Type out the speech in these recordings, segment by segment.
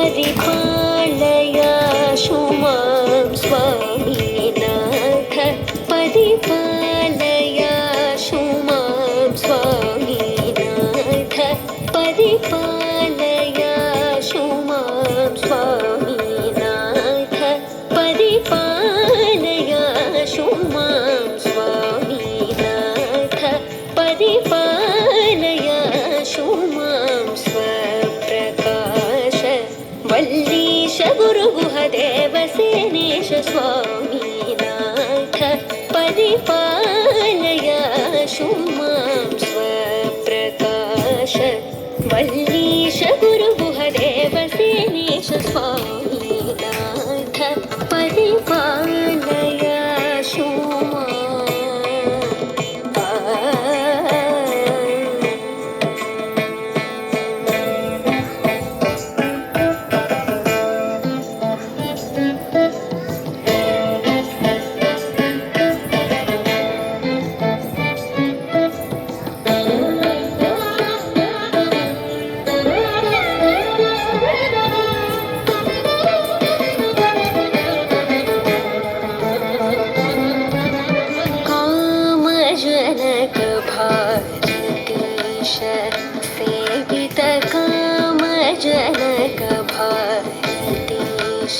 परिपालय शुमां स्वामीनाथ परिपालय शुमां स्वामीनाथ परिपालय शुमां स्वामीनाथ परिपालय शुमां स्वामीनाथ परिपालय शुमां स्वप्रकाश वल्लीश गुरुगुहदेव सेनेश स्वामीनाथ परिपालय शुमां स्वप्रकाश वल्लीश गुरुगुहदेव सेनेश स्वामीनाथ परिपालय शुमां कामजनक भारतीश सेवित कामजनक भारतीश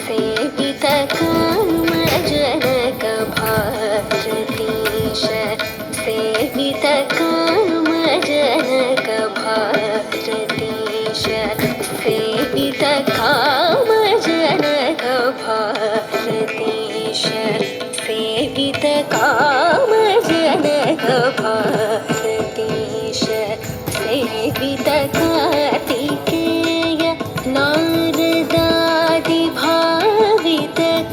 सेवित कामजनक भारतीश सेवित कामजनक भारतीश सेवित कामजनक भारतीश सेवित कामजनक भारतीश सेवित कार्तिकेय नारदादिभावित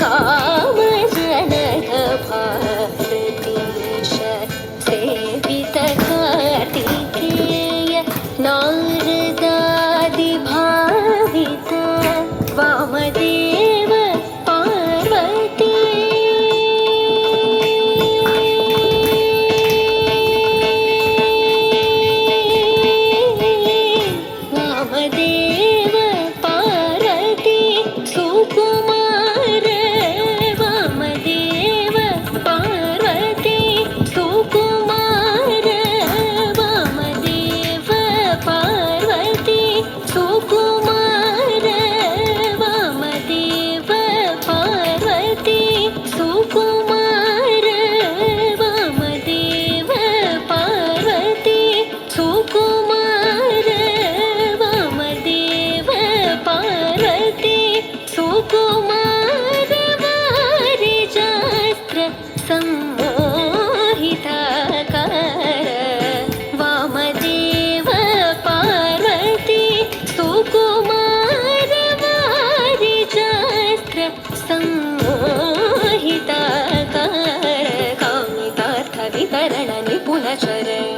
कामजनक भारतीश सेवित कार्तिकेय नारदादिभावित वामदेव पार्वती वामदेव पार्वती सुकुमार वामदेव पार्वती सुकुमार वामदेव पार्वती सुकुमार वामदेव पार्वती सुकुमार वामदेव पार्वती सुकुमार वामदेव पार्वती सुकुमार वारिजास्त्र संमोहिताकार वामदेव पार्वती सुकुमार वारिजास्त्र संमोहिताकार कामितार्थ वितरण निपुण चरण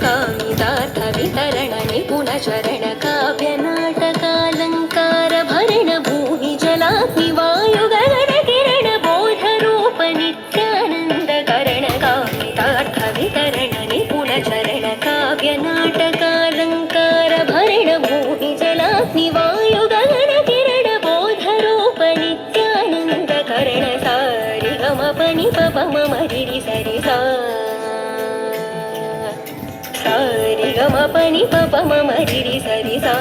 कामितार्थ वितरण निपुण चरण काव्य नाटकालंकार भरण भूमि जलाग्नि वायु गगन किरण बोध रूप नित्यानंद करण कामितार्थ वितरण निपुण चरण काव्य नाटकालंकार भरण भूमि जलाग्नि वायु गगन किरण बोध रूप नित्यानंद करण सारि गम पनि पप मम रि सरि सा सारि गम पनि पप मम रि सरि सा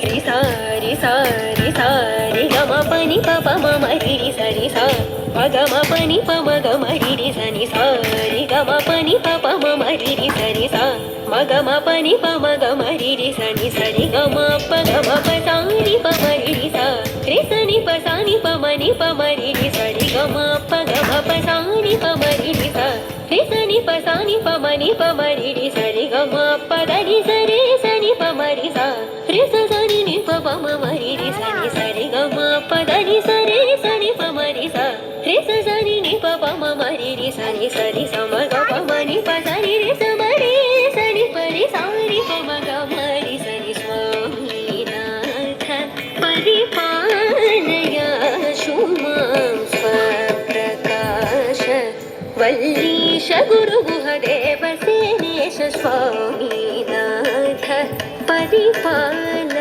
रि सा रि सा रि सा रि गम पनि पप मम रि सरि सा म गम पनि प म गम रि सनि सा रि गम पनि पप मम रि सरि सा म गम पनि प म गम रि सनि सरि गम प गम प सा रि प म रि सा रि सनि प सा नि प म नि प म रि सरि गम प गम प सा नि प म रि सा रि सनि प सा नि प म नि प म रि सरि गम प द नि स रि सनि प म रि सा रि स स नि नि प प म म रि सनि सरि गम प द नि स रि सनि प म रि सा रि स स नि नि प प म म रि सनि सरि स म ग प म नि प स रि रि स म रि सनि प रि सा रि प म ग म रि सनि स्वामीनाथ परिपालय शुमां स्वप्रकाश वल्लीश गुरुगुहदेव सेनेश स्वामीनाथ ది పాన